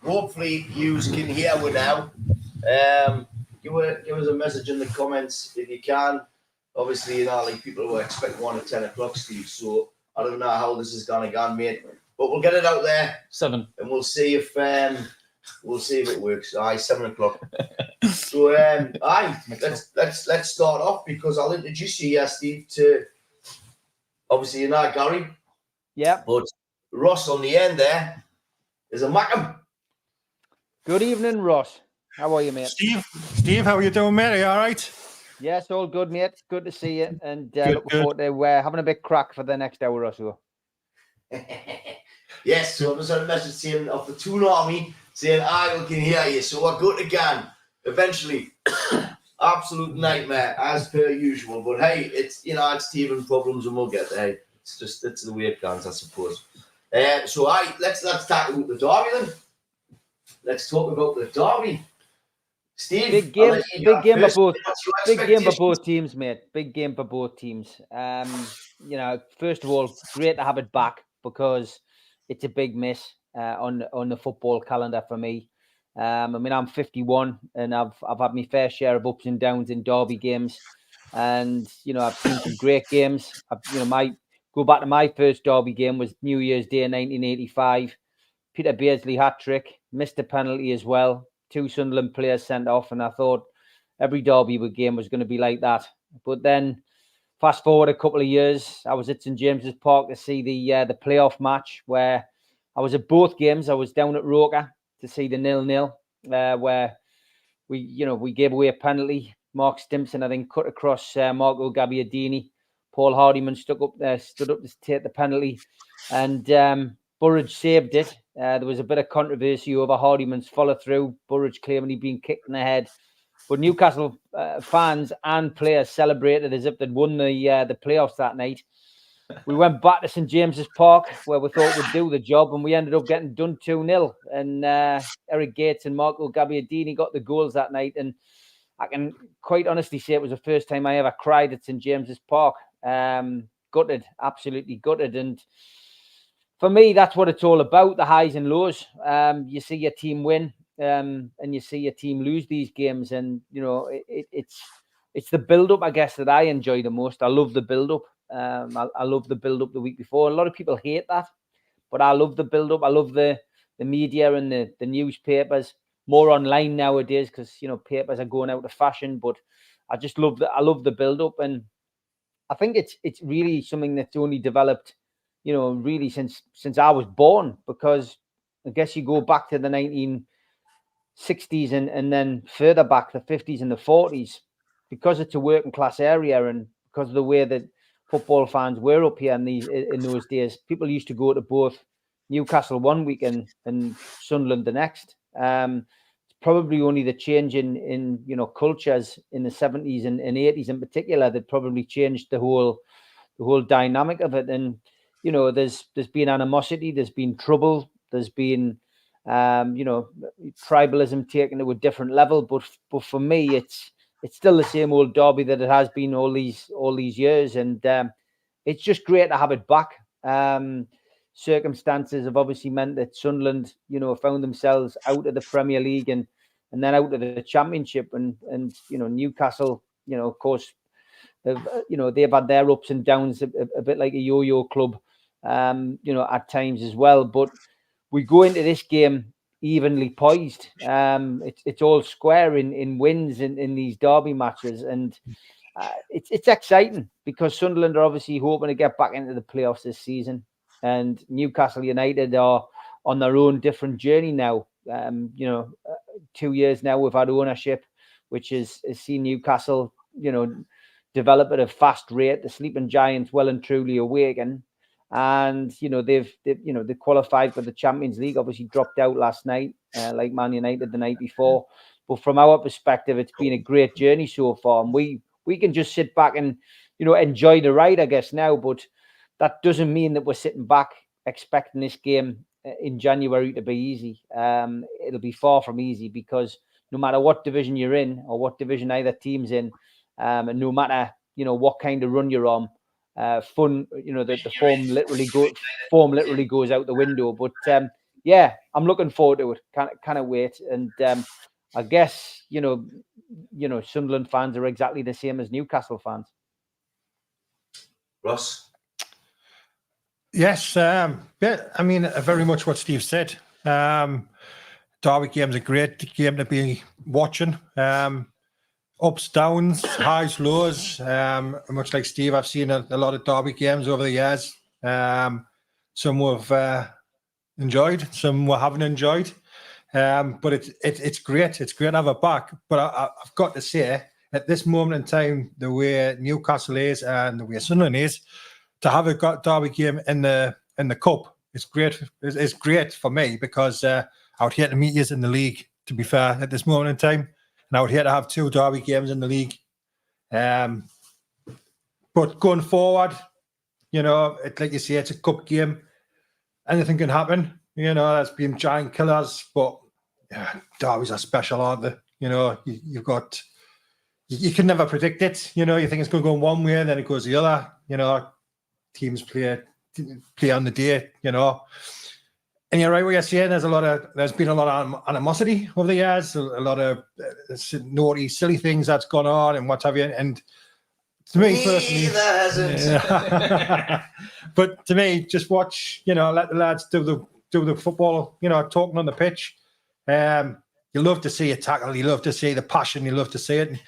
hopefully you can hear me now. Give us a message in the comments if you can. Obviously, like people will expect one at 10 o'clock, Steve. So I don't know how this is gonna go, mate. But we'll get it out there. 7. And we'll see if it works. 7 o'clock. So let's start off because I'll introduce you here, Steve, to obviously you're not Gary. Yeah. But Ross on the end there is a Mackem. Good evening, Ross. How are you, mate? Steve, how are you doing, mate? Are you all right? Yes, all good, mate. Good to see you, and looking forward to having a bit crack for the next hour or so. Yes, so I just had a message saying of the Toon Army saying I can hear you. So we're good again. Eventually, absolute nightmare as per usual. But hey, it's teething problems, and we'll get there. It's the way it goes, I suppose. So let's talk about the derby then. Let's talk about the derby. Steve, big game for both teams, mate. Big game for both teams. First of all, great to have it back because it's a big miss on the football calendar for me. I'm 51 and I've had my fair share of ups and downs in derby games, and I've seen some great games. Go back to my first derby game was New Year's Day 1985. Peter Beardsley hat-trick, missed a penalty as well. 2 Sunderland players sent off, and I thought every derby game was going to be like that. But then, fast forward a couple of years, I was at St James's Park to see the playoff match where I was at both games. I was down at Roker to see the 0-0, where we gave away a penalty. Mark Stimpson, I think, cut across Marco Gabbiadini. Paul Hardiman stood up to take the penalty, and Burridge saved it. There was a bit of controversy over Hardiman's follow-through. Burridge claiming he'd been kicked in the head. But Newcastle fans and players celebrated as if they'd won the playoffs that night. We went back to St James's Park where we thought we'd do the job, and we ended up getting done 2-0. And Eric Gates and Marco Gabbiadini got the goals that night. And I can quite honestly say it was the first time I ever cried at St James's Park. Gutted, absolutely gutted. And for me, that's what it's all about, the highs and lows. You see your team win, and you see your team lose these games. And, it's the build-up, I guess, that I enjoy the most. I love the build-up. I love the build-up the week before. A lot of people hate that, but I love the build-up. I love the media and the newspapers. More online nowadays because, papers are going out of fashion. But I just love I love the build-up. And I think it's really something that's only developed really since I was born, because I guess you go back to the 1960s and then further back, the 50s and the 40s, because it's a working class area and because of the way that football fans were up here in those days, people used to go to both Newcastle one week and Sunderland the next. It's probably only the change in cultures in the 70s and 80s in particular that probably changed the whole dynamic of it. And there's been animosity, there's been trouble, there's been tribalism taken to a different level. But for me, it's still the same old derby that it has been all these years, and it's just great to have it back. Circumstances have obviously meant that Sunderland, found themselves out of the Premier League and then out of the Championship, and Newcastle, of course, they've had their ups and downs, a bit like a yo-yo club, at times as well. But we go into this game evenly poised. It's all square in wins in these derby matches, and it's exciting because Sunderland are obviously hoping to get back into the playoffs this season, and Newcastle United are on their own different journey now. 2 years now we've had ownership, which has seen Newcastle, develop at a fast rate. The sleeping giants well and truly awaken, and they've qualified for the Champions League. Obviously dropped out last night, like Man United the night before. But from our perspective, it's been a great journey so far, and we can just sit back and enjoy the ride, I guess, now. But that doesn't mean that we're sitting back expecting this game in January to be easy. It'll be far from easy, because no matter what division you're in or what division either team's in, and no matter what kind of run you're on, the form literally goes out the window. But yeah, I'm looking forward to it. Can't wait. And I guess Sunderland fans are exactly the same as Newcastle fans. Ross? Yes, yeah, I mean, very much what Steve said. Derby game's a great game to be watching. Ups, downs, highs, lows. Much like Steve, I've seen a lot of Derby games over the years. Some we've enjoyed, some we haven't enjoyed. But it's great. It's great to have it back. But I've got to say, at this moment in time, the way Newcastle is and the way Sunderland is, to have a Derby game in the cup, it's great. It's great for me because I would hate to meet you in the league. To be fair, at this moment in time, and I would hate to have 2 Derby games in the league. But going forward, like you say, it's a cup game. Anything can happen. There's been giant killers, but derbies are special, aren't they? You can never predict it. You think it's going to go one way, then it goes the other. Teams play on the day. And you're right what you're saying. There's been a lot of animosity over the years, a lot of naughty, silly things that's gone on and what have you. And to me personally, but to me, just watch. Let the lads do the football. Talking on the pitch. You love to see a tackle. You love to see the passion. You love to see it.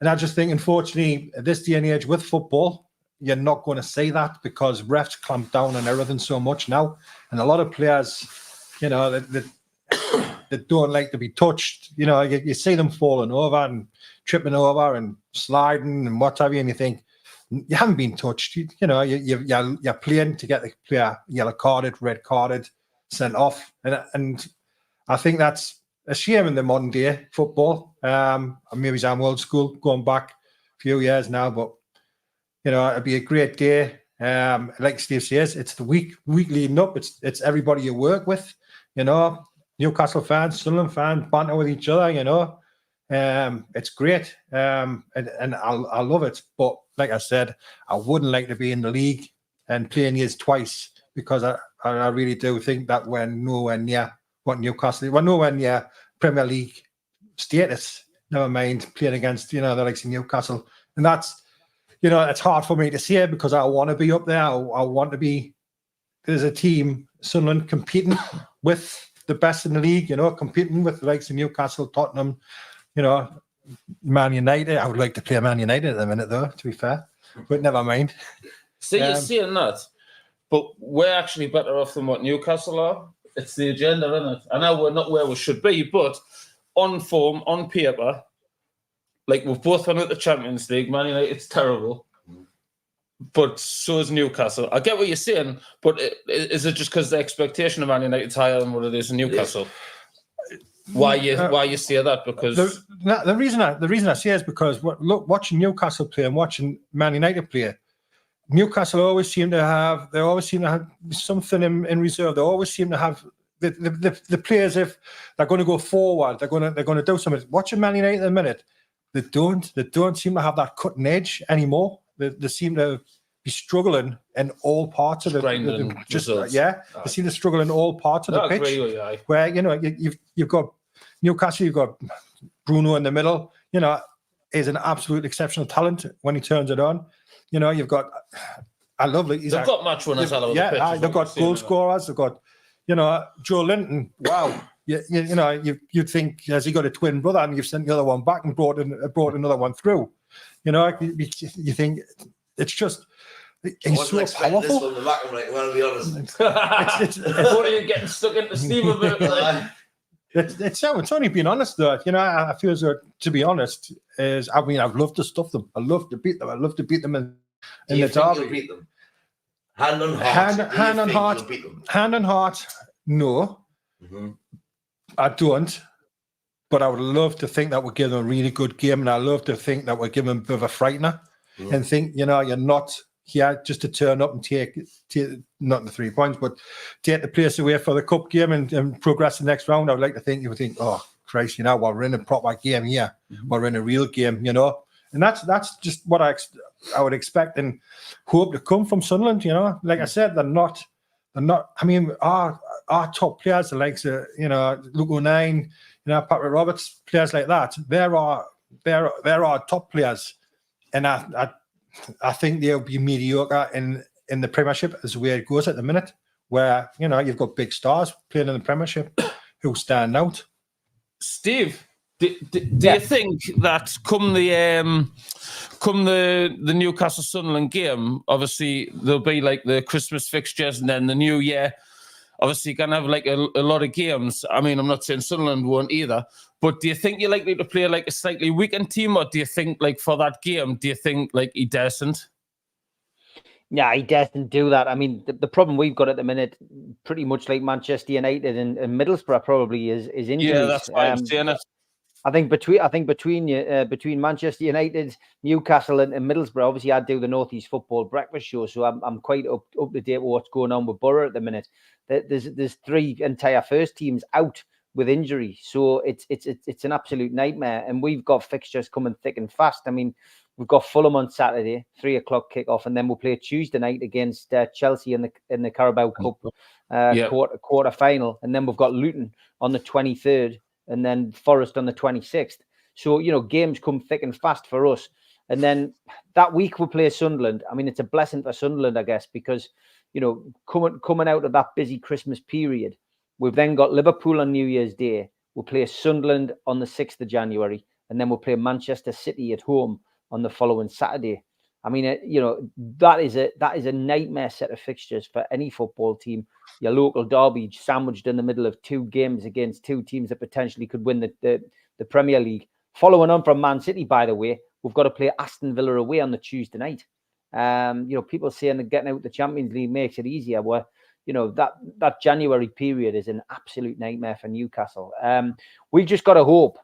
And I just think, unfortunately, at this day and age with football, you're not going to see that because refs clamp down on everything so much now. And a lot of players, that don't like to be touched. You see them falling over and tripping over and sliding and what have you. And you think, you haven't been touched. You're playing to get the player yellow carded, red carded, sent off. And I think that's a shame in the modern day football. Maybe I'm old school, going back a few years now, but it'd be a great day. Like Steve says, it's the week leading up. It's everybody you work with. Newcastle fans, Sunderland fans, banter with each other. It's great, and I love it. But like I said, I wouldn't like to be in the league and playing years twice because I really do think that we're nowhere near what Newcastle. We're nowhere near Premier League status. Never mind playing against the likes of Newcastle, and that's. It's hard for me to say because I want to be up there. I want to be. There's a team, Sunderland, competing with the best in the league. Competing with the likes of Newcastle, Tottenham. Man United. I would like to play Man United at the minute, though. To be fair, but never mind. See, you're saying that, but we're actually better off than what Newcastle are. It's the agenda, isn't it? I know we're not where we should be, but on form, on paper. Like, we've both won at the Champions League. Man United's terrible. But so is Newcastle. I get what you're saying, but is it just because the expectation of Man United's higher than what it is in Newcastle? Why you say that? Because the reason I say is because watching Newcastle play and watching Man United play, Newcastle always seem to have something in reserve. They always seem to have the players, if they're going to go forward, they're going to do something. Watching Man United at the minute. They don't seem to have that cutting edge anymore. They seem to be struggling in all parts of it. They seem to struggle in all parts of the pitch. Where you've got Newcastle, you've got Bruno in the middle. Is an absolute exceptional talent when he turns it on. You've got they've got match winners all over the pitch. They've got goal scorers. They've got Joe Linton. Wow. You'd think, has he got a twin brother and you've sent the other one back and brought another one through? You think it's just he's so powerful. This from the Mackem, right? Well, to be honest, what are you getting stuck into Steve about? It's only being honest though. I feel as though, to be honest, I've loved to stuff them. I love to beat them. I love to beat them in the derby. Beat them? Hand on heart. Hand on heart. No. Mm-hmm. I don't, but I would love to think that we're giving them a really good game, and I love to think that we're giving them a bit of a frightener, and think you're not here just to turn up and take not the 3 points, but take the place away for the cup game and progress the next round. I would like to think you would think, oh Christ, we're in a proper game here, we're in a real game, and that's just what I would expect and hope to come from Sunderland. Like I said, they're not. I mean, our our top players, the likes of Luke O'Nien, Patrick Roberts, players like that, they're our top players, and I think they'll be mediocre in the Premiership as the way it goes at the minute, where you've got big stars playing in the Premiership who stand out. Steve, do you think that come the Newcastle Sunderland game, obviously there'll be like the Christmas fixtures and then the New Year, obviously you're going to have like a lot of games. I mean, I'm not saying Sunderland won't either, but do you think you're likely to play like a slightly weakened team, or do you think like for that game, do you think like he doesn't? Yeah, he doesn't do that. I mean, the problem we've got at the minute, pretty much like Manchester United and Middlesbrough, probably is injuries. Yeah, that's why I'm saying it. I think between Manchester United, Newcastle, and Middlesbrough, obviously I do the Northeast Football Breakfast Show, so I'm quite up to date with what's going on with Borough at the minute. There's 3 entire first teams out with injury, so it's an absolute nightmare, and we've got fixtures coming thick and fast. I mean, we've got Fulham on Saturday, 3:00 kickoff, and then we'll play Tuesday night against Chelsea in the Carabao Cup quarter final, and then we've got Luton on the 23rd. And then Forest on the 26th. So, games come thick and fast for us. And then that week we play Sunderland. I mean, it's a blessing for Sunderland, I guess, because, coming out of that busy Christmas period, we've then got Liverpool on New Year's Day. We'll play Sunderland on the 6th of January. And then we'll play Manchester City at home on the following Saturday. I mean, that is a nightmare set of fixtures for any football team. Your local derby sandwiched in the middle of 2 games against 2 teams that potentially could win the Premier League. Following on from Man City, by the way, we've got to play Aston Villa away on the Tuesday night. People saying that getting out the Champions League makes it easier. Well, that January period is an absolute nightmare for Newcastle. We've just got to hope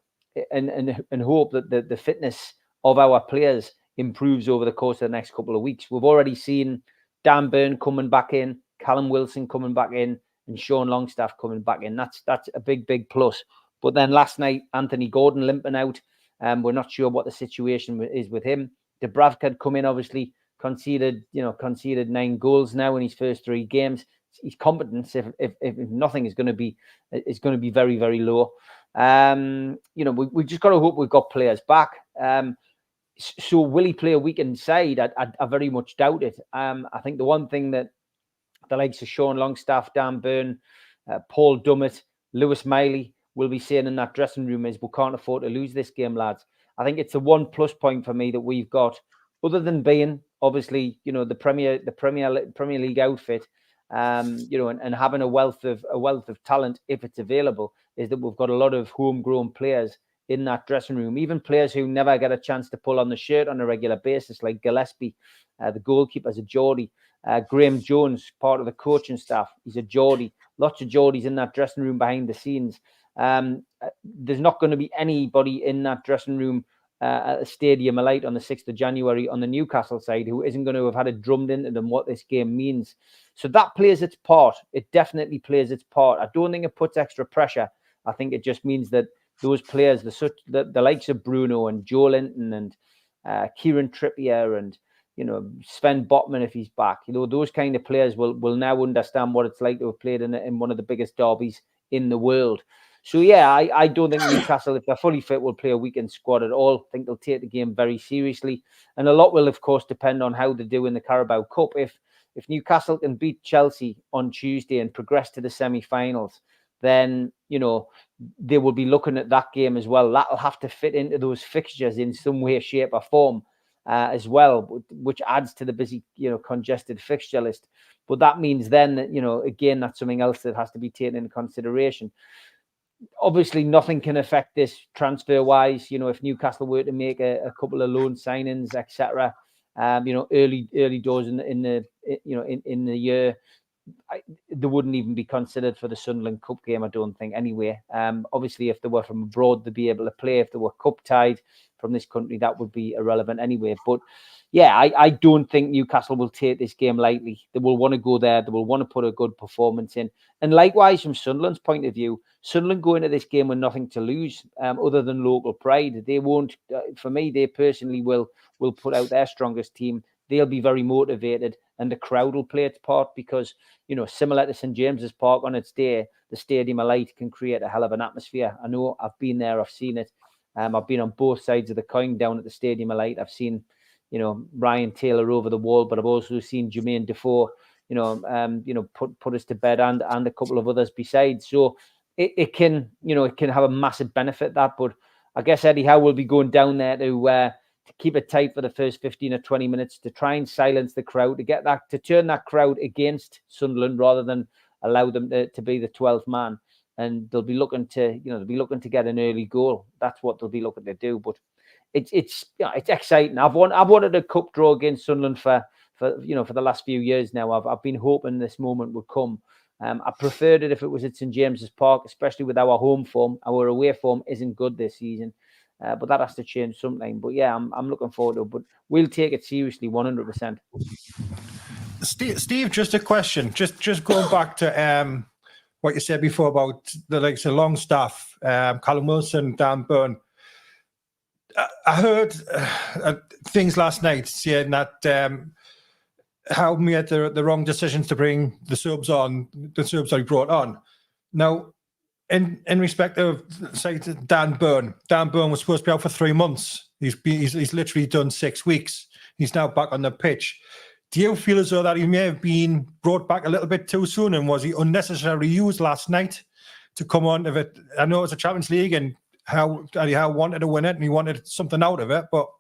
and hope that the fitness of our players improves over the course of the next couple of weeks. We've already seen Dan Burn coming back in, Callum Wilson coming back in, and Sean Longstaff coming back in. That's a big plus. But then last night, Anthony Gordon limping out. We're not sure what the situation is with him. Dubravka had come in, obviously conceded 9 goals now in his first 3 games. His competence, if nothing, is going to be very, very low. We just got to hope we've got players back. So will he play a weekend side? I very much doubt it. I think the one thing that the likes of Sean Longstaff, Dan Burn, Paul Dummett, Lewis Miley will be saying in that dressing room is, we can't afford to lose this game, lads. I think it's the one plus point for me that we've got, other than being obviously the Premier League outfit, and having a wealth of talent if it's available, is that we've got a lot of homegrown players in that dressing room, even players who never get a chance to pull on the shirt on a regular basis, like Gillespie, the goalkeeper, is a Geordie. Graham Jones, part of the coaching staff, he's a Geordie. Lots of Geordies in that dressing room behind the scenes. There's not going to be anybody in that dressing room at the Stadium of Light on the 6th of January on the Newcastle side who isn't going to have had it drummed into them what this game means. So that plays its part. It definitely plays its part. I don't think it puts extra pressure. I think it just means that those players, the likes of Bruno and Joe Linton and Kieran Trippier and Sven Botman, if he's back, those kind of players will now understand what it's like to have played in one of the biggest derbies in the world. So yeah, I don't think Newcastle, if they're fully fit, will play a weekend squad at all. I think they'll take the game very seriously, and a lot will, of course, depend on how they do in the Carabao Cup. If Newcastle can beat Chelsea on Tuesday and progress to the semi-finals, then they will be looking at that game as well. That'll have to fit into those fixtures in some way, shape, or form as well, which adds to the busy, congested fixture list. But that means then that, again, that's something else that has to be taken into consideration. Obviously, nothing can affect this transfer-wise. If Newcastle were to make a couple of loan signings, etc., early doors in the year, they wouldn't even be considered for the Sunderland Cup game, I don't think, anyway. Obviously, if they were from abroad, they'd be able to play. If they were cup tied from this country, that would be irrelevant anyway. But yeah, I don't think Newcastle will take this game lightly. They will want to go there. They will want to put a good performance in. And likewise, from Sunderland's point of view, Sunderland go into this game with nothing to lose other than local pride. They won't, for me, they personally will put out their strongest team. They'll be very motivated. and the crowd will play its part because, similar to St James's Park on its day, the Stadium of Light can create a hell of an atmosphere. I know, I've been there, I've seen it. I've been on both sides of the coin down at the Stadium of Light. I've seen, Ryan Taylor over the wall, but I've also seen Jermaine Defoe, put us to bed and a couple of others besides. So it can have a massive benefit, that. But I guess Eddie Howe will be going down there to keep it tight for the first 15 or 20 minutes, to try and silence the crowd, to turn that crowd against Sunderland rather than allow them to be the 12th man. And they'll be looking to get an early goal. That's what they'll be looking to do. But it's exciting. I've wanted a cup draw against Sunderland for the last few years now. I've been hoping this moment would come. I preferred it if it was at St James's Park, especially with our home form. Our away form isn't good this season, but that has to change sometime. But yeah, I'm looking forward to it. But we'll take it seriously, 100%. Steve, just a question. Just going back to what you said before about the Longstaff, Callum Wilson, Dan Burn. I heard things last night saying that Howe made the wrong decisions to bring the subs that he brought on. Now, in respect of, say, Dan Burn was supposed to be out for 3 months. He's literally done 6 weeks. He's now back on the pitch. Do you feel as though that he may have been brought back a little bit too soon, and was he unnecessarily used last night to come on of it? I know it's a Champions League and Eddie Howe wanted to win it and he wanted something out of it, but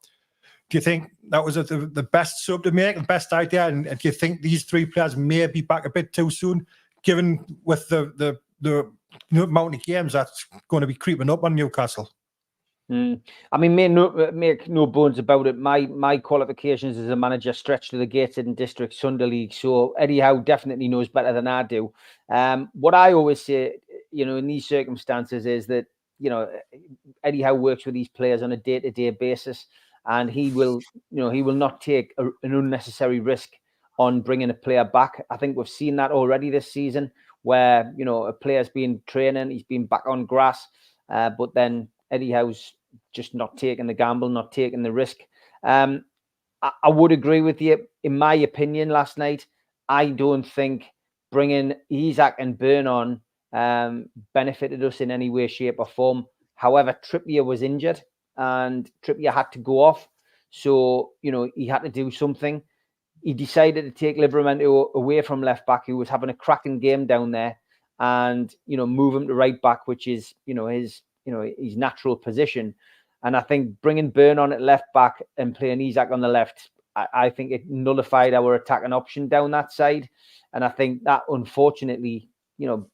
do you think that was the best sub to make, the best idea? And do you think these 3 players may be back a bit too soon, given with the amount of games that's going to be creeping up on Newcastle? I mean, make no bones about it. My qualifications as a manager stretch to the Gateshead District Sunday League, so Eddie Howe definitely knows better than I do. What I always say, in these circumstances, is that Eddie Howe works with these players on a day-to-day basis, and he will not take an unnecessary risk on bringing a player back. I think we've seen that already this season, where a player's been training, he's been back on grass, but then Eddie Howe's just not taking the gamble, not taking the risk. I would agree with you. In my opinion, last night, I don't think bringing Isak and Burn on benefited us in any way, shape or form. However, Trippier was injured and Trippier had to go off. So, he had to do something. He decided to take Livramento away from left back, who was having a cracking game down there, and, move him to right back, which is, his natural position. And I think bringing Burn on at left back and playing Isak on the left, I think it nullified our attacking option down that side. And I think that, unfortunately,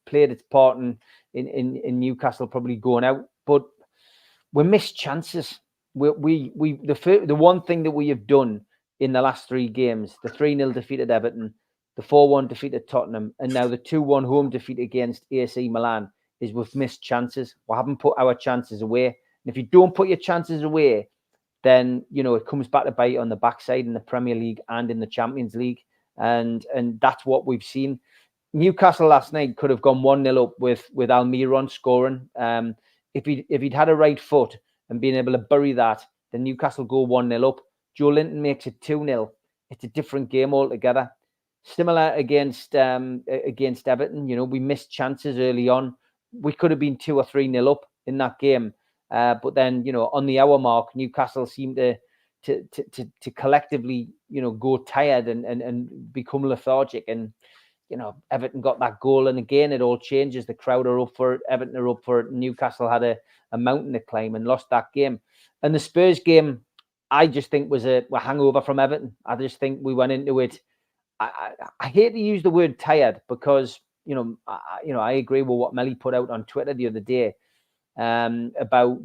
played its part in Newcastle probably going out. But we missed chances. The one thing that we have done in the last 3 games, the 3-0 defeat at Everton, the 4-1 defeat at Tottenham, and now the 2-1 home defeat against AC Milan, is we've missed chances. We haven't put our chances away. And if you don't put your chances away, then, it comes back to bite you on the backside in the Premier League and in the Champions League. And that's what we've seen. Newcastle last night could have gone 1-0 up with Almiron scoring. If he'd had a right foot and been able to bury that, then Newcastle go 1-0 up. Joe Linton makes it 2-0. It's a different game altogether. Similar against Everton, we missed chances early on. We could have been 2 or 3-0 up in that game. But then, on the hour mark, Newcastle seemed to collectively, go tired and become lethargic. And, Everton got that goal. And again, it all changes. The crowd are up for it. Everton are up for it. Newcastle had a mountain to climb and lost that game. And the Spurs game, I just think was a hangover from Everton. I just think we went into it. I hate to use the word tired because, I agree with what Melly put out on Twitter the other day about,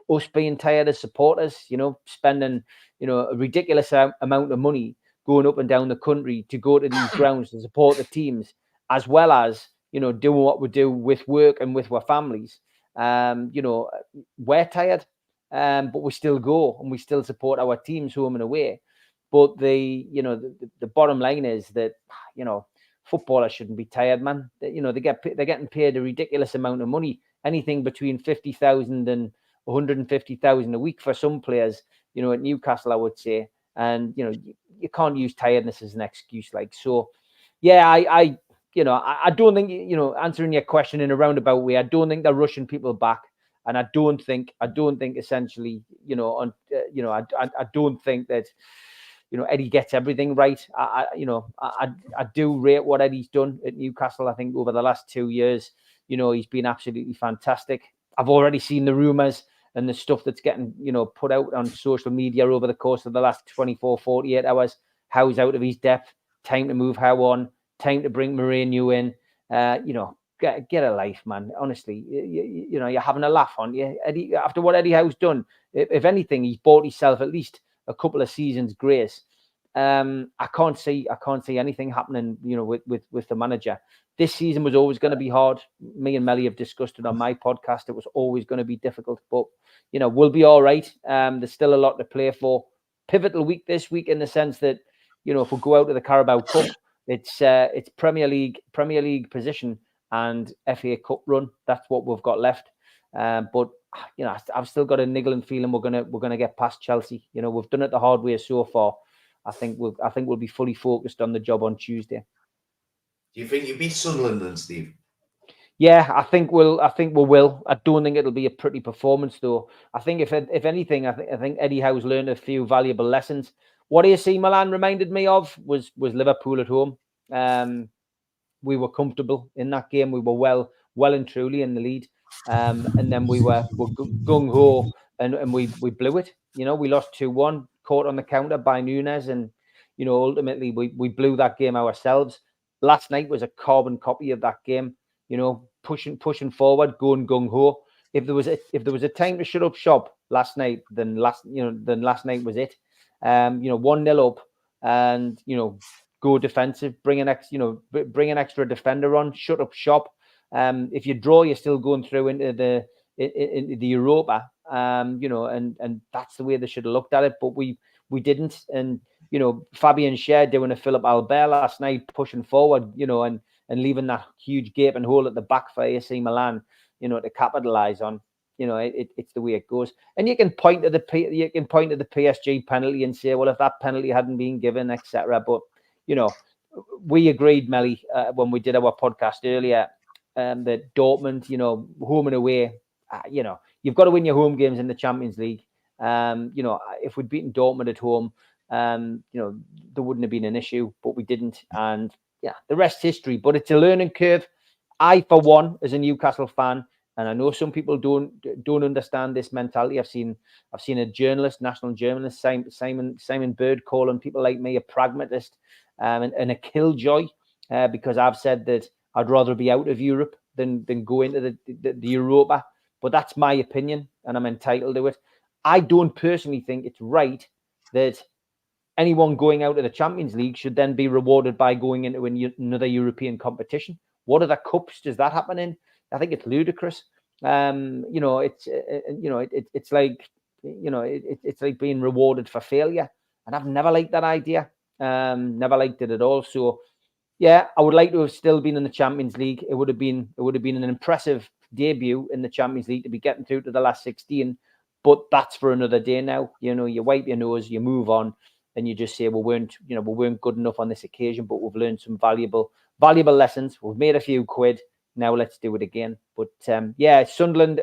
us being tired as supporters, spending, a ridiculous amount of money going up and down the country to go to these grounds to support the teams, as well as, doing what we do with work and with our families. We're tired, but we still go and we still support our teams home and away. But the bottom line is that, footballers shouldn't be tired, man. They're getting paid a ridiculous amount of money, anything between 50,000 and 150,000 a week for some players, at Newcastle, I would say. And, you can't use tiredness as an excuse. Like, so, yeah, I don't think, answering your question in a roundabout way, I don't think they're rushing people back. And I don't think essentially, I don't think that, Eddie gets everything right. I do rate what Eddie's done at Newcastle. I think over the last 2 years, he's been absolutely fantastic. I've already seen the rumours and the stuff that's getting, put out on social media over the course of the last 24, 48 hours. Howe's out of his depth. Time to move Howe on. Time to bring Mourinho in. Get a life, man. Honestly, you're having a laugh, aren't you? Eddie, after what Eddie Howe's done, if anything, he's bought himself at least a couple of seasons grace. I can't see anything happening, with the manager. This season was always going to be hard. Me and Melly have discussed it on my podcast. It was always going to be difficult, but we'll be all right. There's still a lot to play for. Pivotal week this week in the sense that if we go out to the Carabao Cup, it's Premier League position and FA Cup run. That's what we've got left. But I've still got a niggling feeling we're gonna get past Chelsea. We've done it the hard way so far. I think we'll be fully focused on the job on Tuesday. Do you think you beat Sunderland then, Steve? Yeah, I think we will. I don't think it'll be a pretty performance though. I think if anything, I think Eddie Howe's learned a few valuable lessons. What AC Milan reminded me of was Liverpool at home. We were comfortable in that game. We were well and truly in the lead. And then we were gung ho and we blew it. We lost 2-1, caught on the counter by Nunes, and ultimately we blew that game ourselves. Last night was a carbon copy of that game. Pushing forward, going gung ho. If there was a time to shut up shop last night, then last night was it. 1-0 up, and go defensive, bring an extra defender on, shut up shop. If you draw, you're still going through into the Europa, and that's the way they should have looked at it. But we didn't, and Fabian Schär doing a Philip Albert last night, pushing forward, and leaving that huge gaping hole at the back for AC Milan, to capitalize on. It's the way it goes. And you can point to the PSG penalty and say, well, if that penalty hadn't been given, etc. But we agreed, Melly, when we did our podcast earlier, that Dortmund, home and away, you've got to win your home games in the Champions League. If we'd beaten Dortmund at home, there wouldn't have been an issue, but we didn't. And yeah, the rest's history. But it's a learning curve. I, for one, as a Newcastle fan, and I know some people don't understand this mentality. I've seen a journalist, national journalist, Simon Bird, calling people like me a pragmatist and a killjoy because I've said that I'd rather be out of Europe than go into the Europa. But that's my opinion, and I'm entitled to it. I don't personally think it's right that anyone going out of the Champions League should then be rewarded by going into another European competition. What other cups does that happen in? I think it's ludicrous. It's like being rewarded for failure, and I've never liked that idea. Never liked it at all. So, yeah, I would like to have still been in the Champions League. It would have been an impressive debut in the Champions League to be getting through to the last 16. But that's for another day now. You wipe your nose, you move on, and you just say we weren't good enough on this occasion, but we've learned some valuable lessons. We've made a few quid. Now let's do it again. But yeah, Sunderland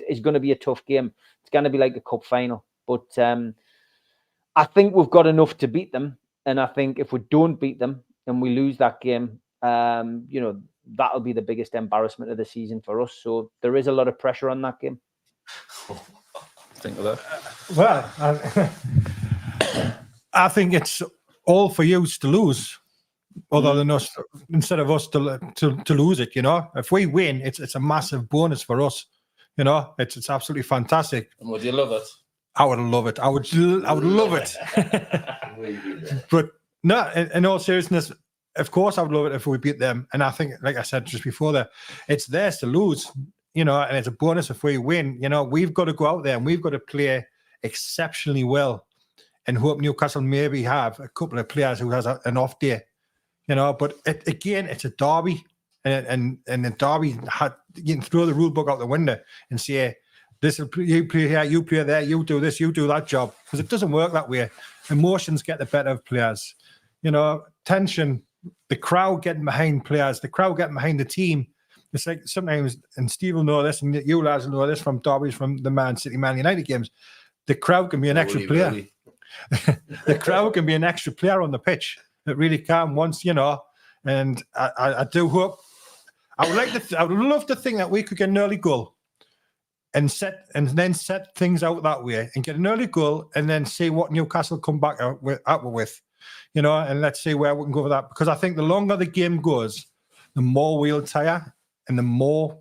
is going to be a tough game. It's going to be like a cup final. But I think we've got enough to beat them. And I think if we don't beat them and we lose that game, that'll be the biggest embarrassment of the season for us. So there is a lot of pressure on that game. Think of that. Well, I think it's all for you to lose, other than us, instead of us to lose it. If we win, it's a massive bonus for us. It's absolutely fantastic. And would you love it? I would love it. I would love it. But no, in all seriousness, of course, I would love it if we beat them. And I think, like I said just before that, it's theirs to lose. And it's a bonus if we win. We've got to go out there and we've got to play exceptionally well and hope Newcastle maybe have a couple of players who has an off day. But it's a derby, and the derby you can throw the rule book out the window and say You play here, you play there, you do this, you do that job. Because it doesn't work that way. Emotions get the better of players. Tension, the crowd getting behind players, the crowd getting behind the team. It's like sometimes, and Steve will know this, and you lads will know this from derbies, from the Man City, Man United games. The crowd can be an extra player. Really. The crowd can be an extra player on the pitch. It really can once, And I do hope. I would love to think that we could get an early goal, and then set things out that way, and get an early goal, and then see what Newcastle come back out with, and let's see where we can go with that. Because I think the longer the game goes, the more we'll tire, and the more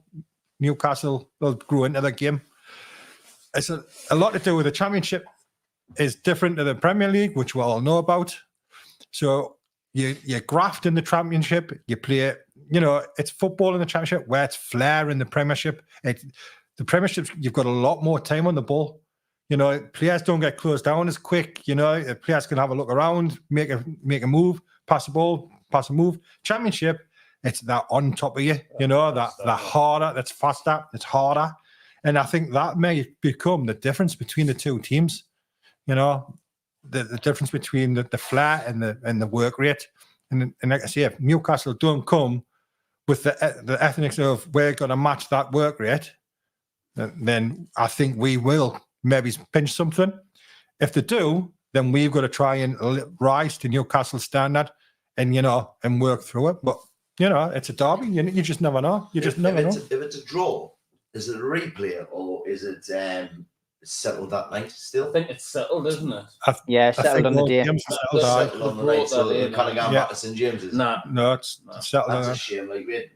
Newcastle will grow into the game. It's a lot to do with the Championship. Is different to the Premier League, which we all know about. So you graft in the Championship, you play, it's football in the Championship, where it's flair in the Premiership. The Premiership, you've got a lot more time on the ball. Players don't get closed down as quick. Players can have a look around, make a move, pass the ball, pass a move. Championship, it's that on top of you, that harder, that's faster, it's harder. And I think that may become the difference between the two teams. The difference between the flair and the work rate. And like I say, if Newcastle don't come with the ethics of we're going to match that work rate, then I think we will maybe pinch something. If they do, then we've got to try and rise to Newcastle standard and work through it. But, it's a derby. You just never know. You just never know. If it's a draw, is it a replay or is it settled that night still? I think it's settled, isn't it? Settled on the day. Settled on the night, so they can't go back to St James's. No, it's settled. That's a shame. Like we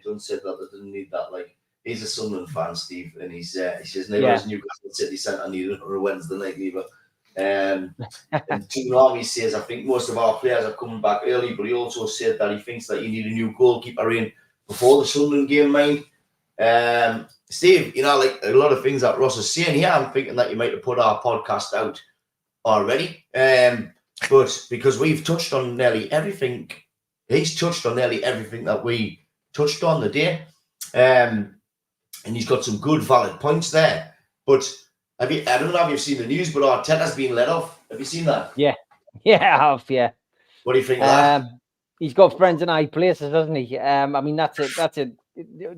done said that they didn't need that. Like, he's a Sunderland fan, Steve, and he says never has Newcastle City Centre needed on a Wednesday night either. And Army says I think most of our players are coming back early, but he also said that he thinks that you need a new goalkeeper in before the Sunderland game, mind. Steve, like a lot of things that Ross is saying here, I'm thinking that you might have put our podcast out already. But because we've touched on nearly everything, he's touched on nearly everything that we touched on the day. And he's got some good, valid points there. But I don't know if you've seen the news, but Arteta's been let off. Have you seen that? Yeah, I have, yeah. What do you think of that? He's got friends in high places, doesn't he?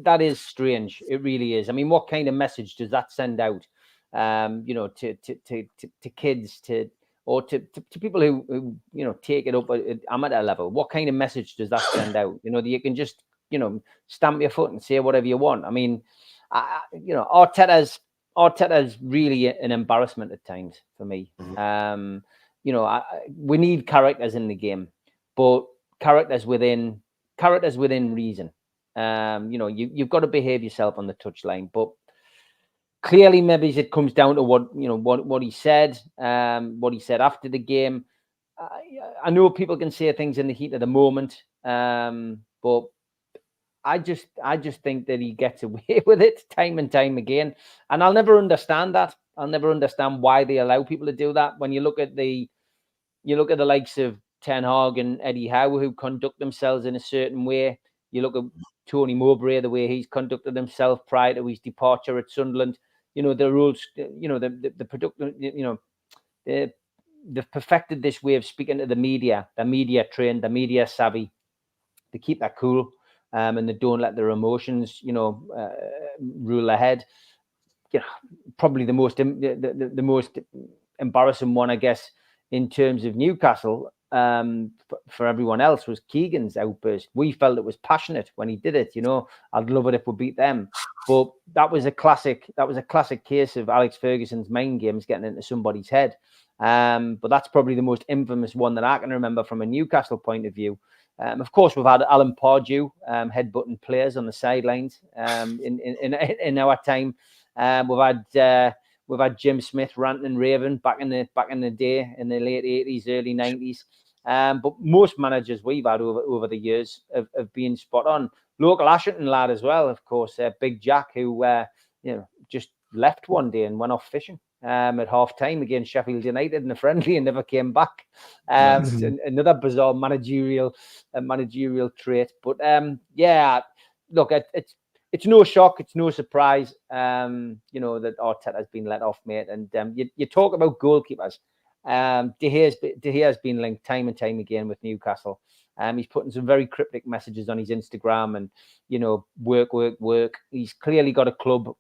That is strange. It really is. I mean, what kind of message does that send out? To kids, to people who take it up at amateur level. What kind of message does that send out? That you can just stamp your foot and say whatever you want. I mean, Arteta's really an embarrassment at times for me. We need characters in the game, but characters within reason. You've got to behave yourself on the touchline, but clearly maybe it comes down to what he said after the game. I know people can say things in the heat of the moment, but I just think that he gets away with it time and time again, and I'll never understand that. I'll never understand why they allow people to do that. When you look at the likes of Ten Hag and Eddie Howe, who conduct themselves in a certain way. You look at Tony Mowbray, the way he's conducted himself prior to his departure at Sunderland. The rules. The product. They've perfected this way of speaking to the media. The media trained, the media savvy. They keep that cool, and they don't let their emotions, rule ahead. Probably the most embarrassing one, I guess, in terms of Newcastle. For everyone else was Keegan's outburst. We felt it was passionate when he did it. I'd love it if we beat them, but that was a classic case of Alex Ferguson's mind games getting into somebody's head. But that's probably the most infamous one that I can remember from a Newcastle point of view. Of course, we've had Alan Pardew headbutting players on the sidelines in our time. We've had Jim Smith ranting and raving back in the day, in the late 80s, early 90s. But most managers we've had over the years have been spot on. Local Ashington lad as well, of course, Big Jack, who just left one day and went off fishing at half time against Sheffield United in a friendly and never came back. Another bizarre managerial trait. But look, it's no shock, it's no surprise, that Arteta's been let off, mate. And you talk about goalkeepers. De Gea's been linked time and time again with Newcastle. He's putting some very cryptic messages on his Instagram and, work. He's clearly got a club,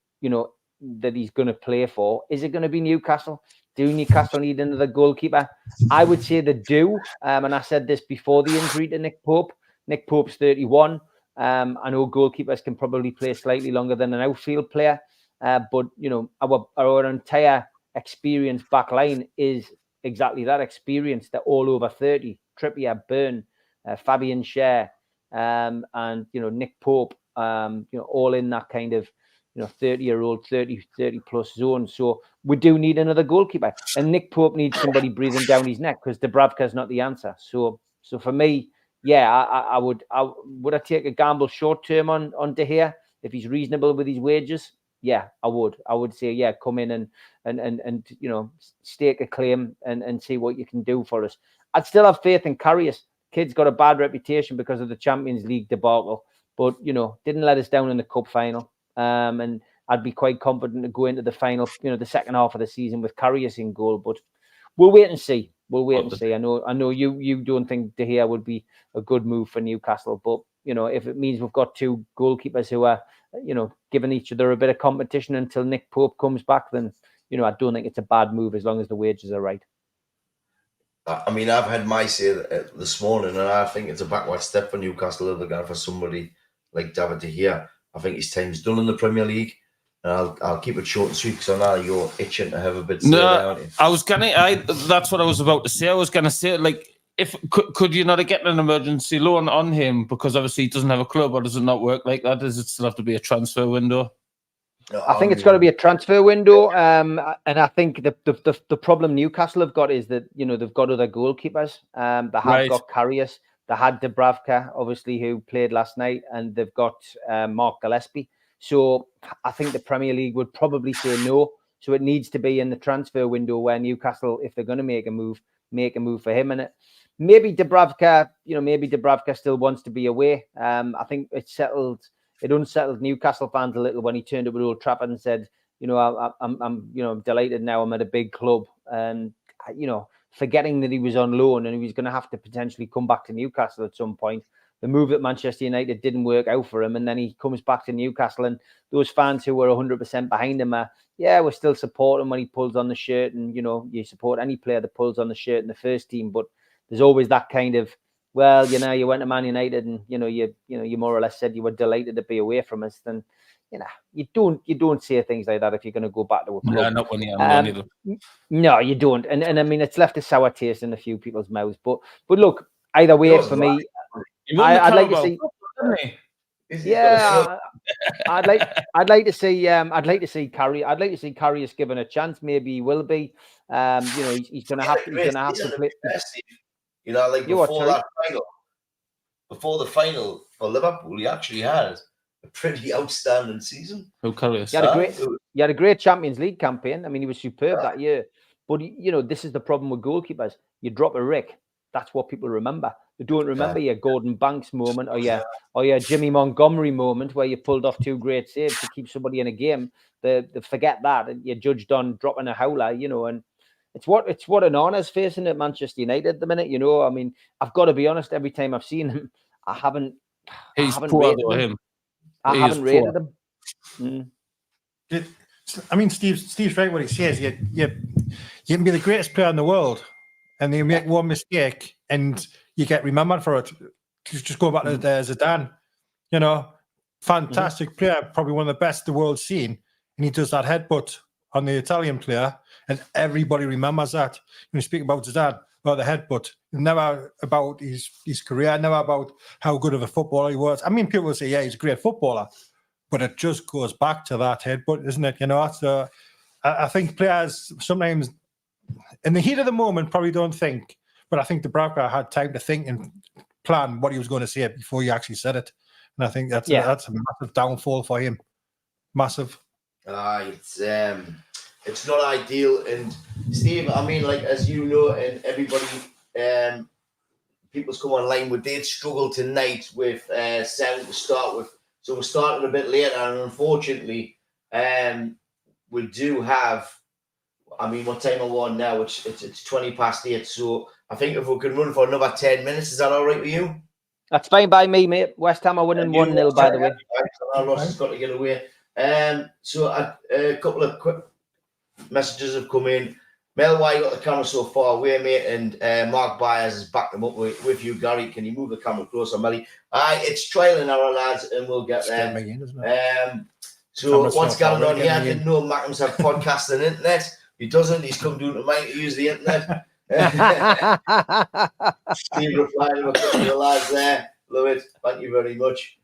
that he's going to play for. Is it going to be Newcastle? Do Newcastle need another goalkeeper? I would say they do. And I said this before the injury to Nick Pope. Nick Pope's 31. I know goalkeepers can probably play slightly longer than an outfield player. But, our entire experienced back line is exactly that experience. They're all over 30. Trippier, Byrne, Fabian Schär, and Nick Pope, all in that kind of 30-year-old, 30 plus zone. So we do need another goalkeeper, and Nick Pope needs somebody breathing down his neck because Dubravka's not the answer. So for me, yeah, I would I take a gamble short term on De Gea if he's reasonable with his wages. Yeah, I would say, yeah, come in and stake a claim and see what you can do for us. I'd still have faith in Karius. Kid's got a bad reputation because of the Champions League debacle, but didn't let us down in the cup final. And I'd be quite confident to go into the final, the second half of the season with Karius in goal. But we'll wait and see. I know you don't think De Gea would be a good move for Newcastle, but if it means we've got two goalkeepers who are giving each other a bit of competition until Nick Pope comes back, then I don't think it's a bad move as long as the wages are right. I mean, I've had my say this morning, and I think it's a backward step for Newcastle if they're going for somebody like David De Gea. I think his time's done in the Premier League. And I'll keep it short and sweet because I know you're itching to have a bit. That's what I was about to say. I was gonna say, like, if could you not get an emergency loan on him because obviously he doesn't have a club, or does it not work like that? Does it still have to be a transfer window? I think it's got to be a transfer window, and I think the problem Newcastle have got is that they've got other goalkeepers. They have got Karius, they had Dubravka, obviously, who played last night, and they've got Mark Gillespie. So I think the Premier League would probably say no. So it needs to be in the transfer window where Newcastle, if they're going to make a move for him. And maybe Dubravka still wants to be away. I think it unsettled Newcastle fans a little when he turned up at Old Trafford and said, I'm delighted now I'm at a big club. And, forgetting that he was on loan and he was going to have to potentially come back to Newcastle at some point. The move at Manchester United didn't work out for him, and then he comes back to Newcastle, and those fans who were 100% behind him we're still supporting when he pulls on the shirt, and you support any player that pulls on the shirt in the first team, but there's always that kind of, well, you went to Man United and you more or less said you were delighted to be away from us. Then you don't say things like that if you're going to go back to a club. Yeah, not when you're no, you don't, and I mean it's left a sour taste in a few people's mouths. But look, either way, for me. I'd like to see. Yeah, I'd like to see Karius given a chance. Maybe he will be. He's going to have to play. Before the final for Liverpool, he actually had a pretty outstanding season. He had a great Champions League campaign. I mean, he was superb that year. But this is the problem with goalkeepers. You drop a Rick, that's what people remember. They don't remember your Gordon Banks moment or your Jimmy Montgomery moment where you pulled off two great saves to keep somebody in a game. They forget that, and you're judged on dropping a howler, and it's what an honour's facing at Manchester United at the minute. I mean, I've got to be honest. Every time I've seen him, I haven't rated him. I mean, Steve's right what he says. You can be the greatest player in the world, and you make one mistake, and you get remembered for it. Just go back to Zidane, fantastic player, probably one of the best the world's seen, and he does that headbutt on the Italian player, and everybody remembers that. When you speak about Zidane, about the headbutt, never about his career, never about how good of a footballer he was. I mean, people will say, yeah, he's a great footballer, but it just goes back to that headbutt, isn't it? So I think players sometimes, in the heat of the moment, probably don't think. But I think Dubravka had time to think and plan what he was going to say before he actually said it. And I think that's a massive downfall for him. Massive. It's not ideal. And Steve, I mean, like, as you know, and everybody, people's come online, they'd struggle tonight with sound to start with. So we're starting a bit later, and unfortunately, we do have. I mean, what time are we on now? It's 20 past 8. So I think if we can run for another 10 minutes, is that all right with you? That's fine by me, mate. West Ham are winning 1-0, by the way. Ross has got to get away. So a couple of quick messages have come in. Mel, why you got the camera so far away, mate? And Mark Byers has backed them up with you, Gary. Can you move the camera closer, Melly? It's trial and error, lads, and we'll get there. So what's going on here? I didn't know Mackem's had podcasts and internet. He doesn't. He's come down to mine to use the internet. Steve replying to a couple of the lads there. Love it. Thank you very much.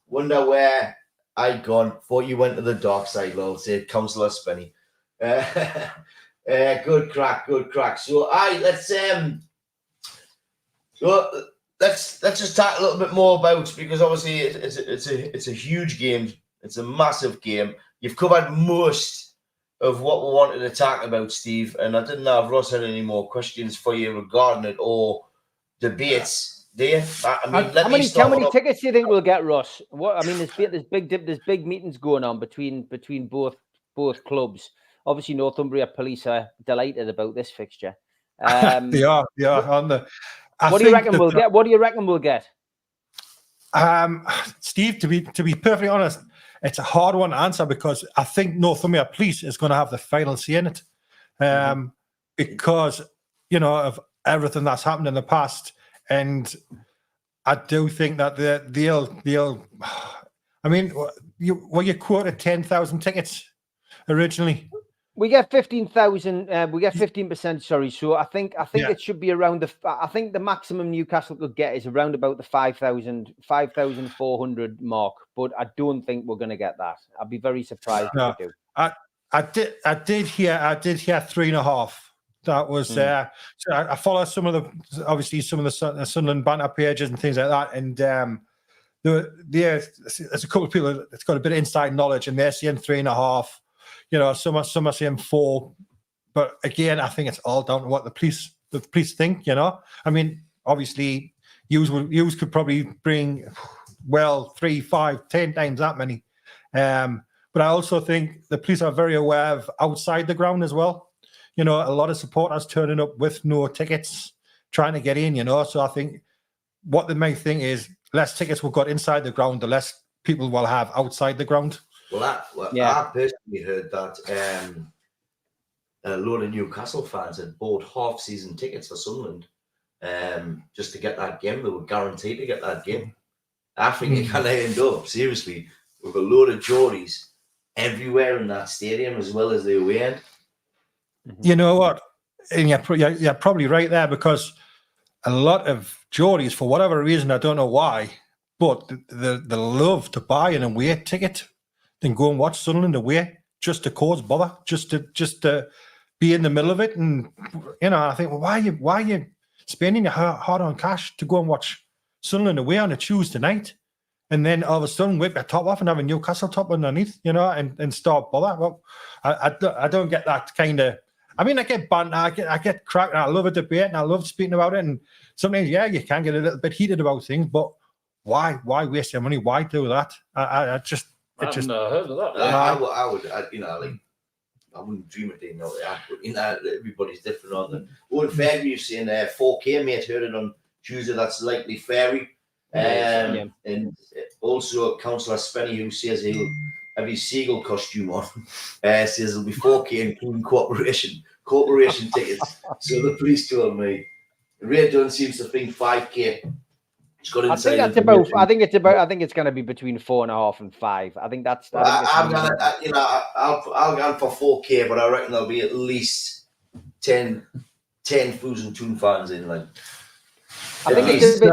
Wonder where I'd gone. Thought you went to the dark side, lol. Said Councillor Spenny. Good crack. So let's just talk a little bit more about, because obviously it's a huge game. It's a massive game. You've covered most of what we wanted to talk about, Steve, and I didn't know if Ross had any more questions for you regarding it or debates. Do you? I mean, how many tickets do you think we'll get, Ross? What I mean, there's big meetings going on between both clubs. Obviously, Northumbria Police are delighted about this fixture. They are on the. What do you reckon we'll get? What do you reckon we'll get? Steve, to be perfectly honest, it's a hard one to answer because I think Northumbria Police is going to have the final say in it, because of everything that's happened in the past, and I do think that they'll. I mean, you quoted 10,000 tickets originally. We get 15,000. We get 15%. Sorry, so I think it should be around the. I think the maximum Newcastle could get is around about the 5,400 mark. But I don't think we're going to get that. I'd be very surprised if we do. I did hear 3.5. That was. So I follow some of the Sunderland banter pages and things like that, and there's a couple of people that's got a bit of inside knowledge, and they're saying 3.5. Some are saying 4, but again, I think it's all down to what the police think. I mean, obviously, you could probably bring 3, 5, 10 times that many, but I also think the police are very aware of outside the ground as well. A lot of supporters turning up with no tickets, trying to get in. So I think what they may think is less tickets will got inside the ground, the less people will have outside the ground. I personally heard that a load of Newcastle fans had bought half-season tickets for Sunderland just to get that game. They were guaranteed to get that game. I think it can end up, seriously, with a load of Geordies everywhere in that stadium as well as the away end. You know what? And you're probably right there, because a lot of Geordies, for whatever reason, I don't know why, but they love to buy an away ticket and go and watch Sunderland away just to cause bother, just to be in the middle of it. And I think, well, why are you spending your hard-earned cash to go and watch Sunderland away on a Tuesday night, and then all of a sudden whip your top off and have a Newcastle top underneath, and start bother? Well, I don't get that kind of. I mean, I get banter, I get crack, and I love a debate, and I love speaking about it. And sometimes, you can get a little bit heated about things, but why waste your money? Why do that? I haven't heard of that. I wouldn't dream of doing that. But everybody's different, aren't they? Owen Fairview saying 4K, mate, heard it on Tuesday. That's likely Fairy. And also Councillor Spenny, who says he'll have his seagull costume on, says it'll be 4K including corporation tickets. So the police told me. Ray Dunn seems to think 5K. I think it's going to be between 4.5 and 5. I think that's. I'll go for 4K, but I reckon there'll be at least 10 Foos and Toon fans in. I think it's a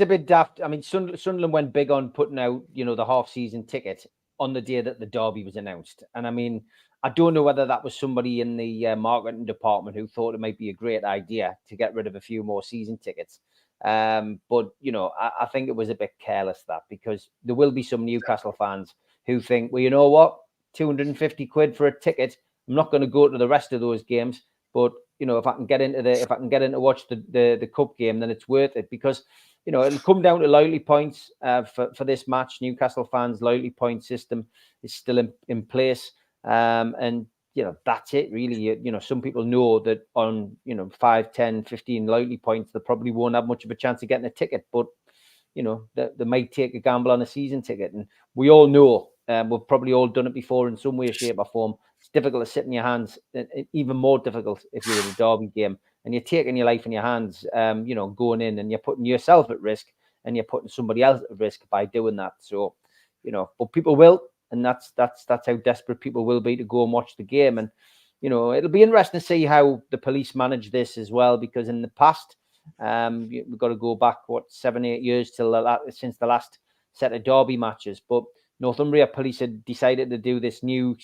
bit daft. I mean, Sunderland went big on putting out, the half-season ticket on the day that the derby was announced, and I mean, I don't know whether that was somebody in the marketing department who thought it might be a great idea to get rid of a few more season tickets. But I think it was a bit careless, that, because there will be some Newcastle fans who think, well, you know what, 250 quid for a ticket, I'm not going to go to the rest of those games, but if I can get into watch the cup game, then it's worth it, because it'll come down to loyalty points for this match. Newcastle fans' loyalty point system is still in place. And, that's it really. Some people know that on, 5, 10, 15 loyalty points, they probably won't have much of a chance of getting a ticket. But, they might take a gamble on a season ticket. And we all know, we've probably all done it before in some way, shape or form. It's difficult to sit in your hands, even more difficult if you're at a derby game and you're taking your life in your hands, going in, and you're putting yourself at risk and you're putting somebody else at risk by doing that. So, but people will, and that's how desperate people will be to go and watch the game. And, it'll be interesting to see how the police manage this as well, because in the past, we've got to go back, 7-8 years since the last set of derby matches. But Northumbria police had decided to do this new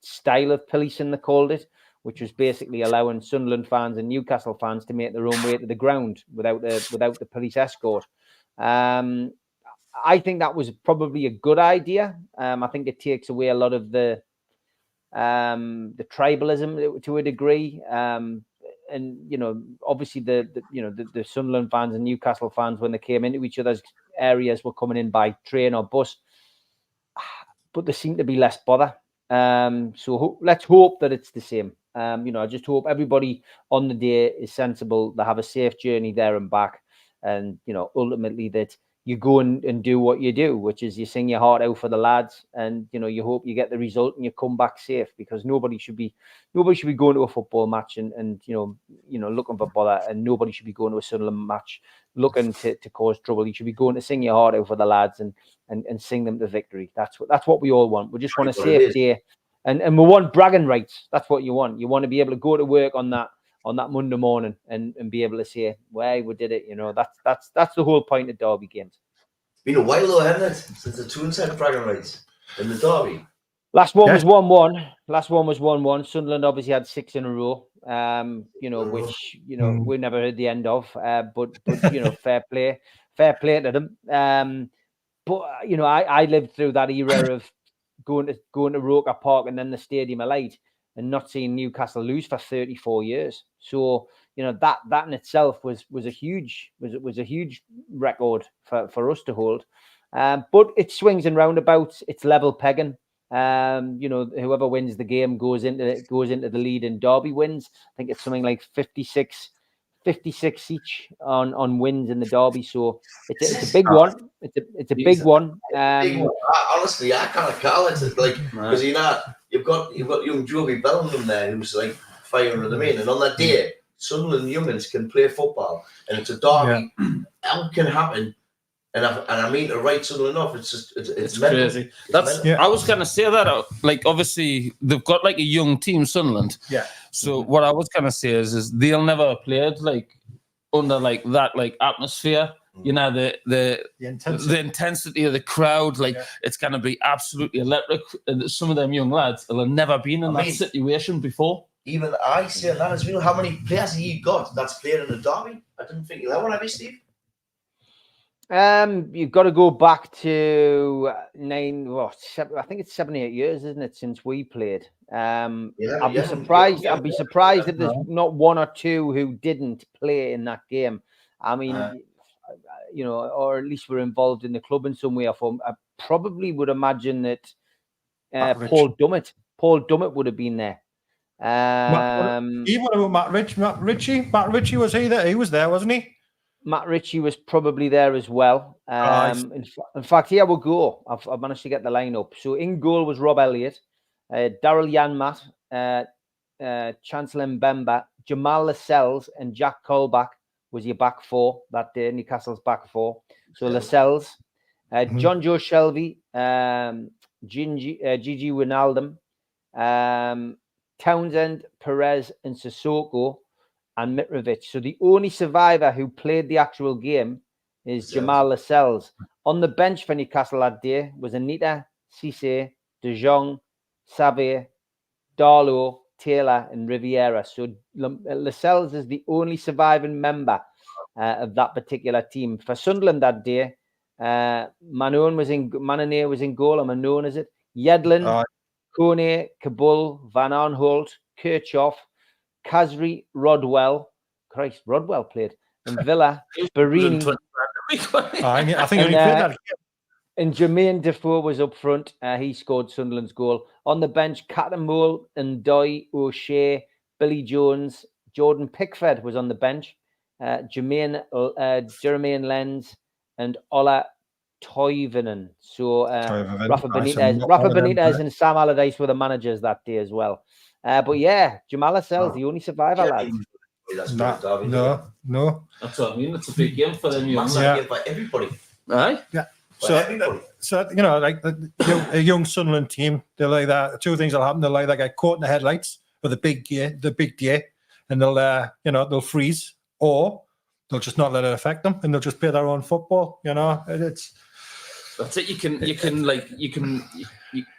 style of policing, they called it, which was basically allowing Sunderland fans and Newcastle fans to make their own way to the ground without the police escort. I think that was probably a good idea. I think it takes away a lot of the tribalism to a degree. And obviously the Sunderland fans and Newcastle fans, when they came into each other's areas, were coming in by train or bus, but there seemed to be less bother. So let's hope that it's the same. I just hope everybody on the day is sensible. They have a safe journey there and back, and ultimately that you go and do what you do, which is you sing your heart out for the lads, and you hope you get the result and you come back safe, because nobody should be going to a football match and looking for bother, and nobody should be going to a Sunderland match looking to cause trouble. You should be going to sing your heart out for the lads and sing them to victory. That's what we all want. We just want a safe day, and we want bragging rights. That's what you want. You want to be able to go to work on that Monday morning and be able to say, "Well, we did it." That's the whole point of derby games. It's been a while though, hasn't it, since the two inside bragging rights in the derby. Last one was 1-1. Last one was 1-1. Sunderland obviously had 6 in a row. Which we never heard the end of. But fair play to them. But I lived through that era of going to Roker Park and then the Stadium of Light, and not seeing Newcastle lose for 34 years. So that in itself was a huge record for us to hold. But it swings and roundabouts. It's level pegging. Whoever wins the game goes into the lead, and Derby wins. I think it's something like 56 each on wins in the Derby. So it's a big one. It's a big one. Honestly, I kind of call it like, because you've got young Joby Bellingham there who's like firing them in, and on that day Sunderland youngins can play football, and it's a derby. How can happen? And I mean to write Sunderland off. It's crazy. I was gonna say that. Like, obviously they've got like a young team, Sunderland. Yeah. So what I was gonna say is they'll never have played like under like that atmosphere. The intensity of the crowd, it's gonna be absolutely electric. And some of them young lads will have never been in that situation before. Even I say that as well. How many players have you got that's played in a derby? I didn't think that one. Have you, Steve? You've got to go back to I think it's 7-8 years, isn't it, since we played? I'd be surprised if there's not one or two who didn't play in that game. I mean, or at least were involved in the club in some way or form. I probably would imagine that Paul Dummett would have been there. Even about Matt Ritchie, was he there? He was there, wasn't he? Matt Ritchie was probably there as well. In fact, here we go. I've managed to get the lineup. So in goal was Rob Elliott, Daryl Janmat, Chancellor Mbemba, Jamal Lascelles, and Jack Colback was your back four that day. Newcastle's back four. So Lascelles, John Joe Shelby, Gigi Wijnaldum, Townsend, Perez, and Sissoko, and Mitrovic. So the only survivor who played the actual game is Jamal Lascelles. On the bench for Newcastle that day was Anita, Cisse, De Jong, Save, Darlow, Taylor, and Riviera. So Lascelles is the only surviving member of that particular team. For Sunderland that day, Manone was in goal. Am I known as it? Yedlin, Kone, Kabul, Van Aanholt, Kirchhoff, Kazri, Rodwell. Christ, Rodwell played. And Villa, Barini, I think only played that. And Jermaine Defoe was up front. He scored Sunderland's goal. On the bench, Catamole and Doy O'Shea, Billy Jones, Jordan Pickford was on the bench. Jermaine Lenz and Ola Toivonen. So Rafa Benitez and Sam Allardyce were the managers that day as well. But yeah, Jamal Lascelles, the only survivor, lads. No. That's what I mean. It's a big game for them. Massive game for everybody. Aye. Yeah. Everybody. So like a young Sunderland team, they're like that. Two things will happen. They'll either get caught in the headlights for the big day, and they'll freeze, or they'll just not let it affect them, and they'll just play their own football. That's it.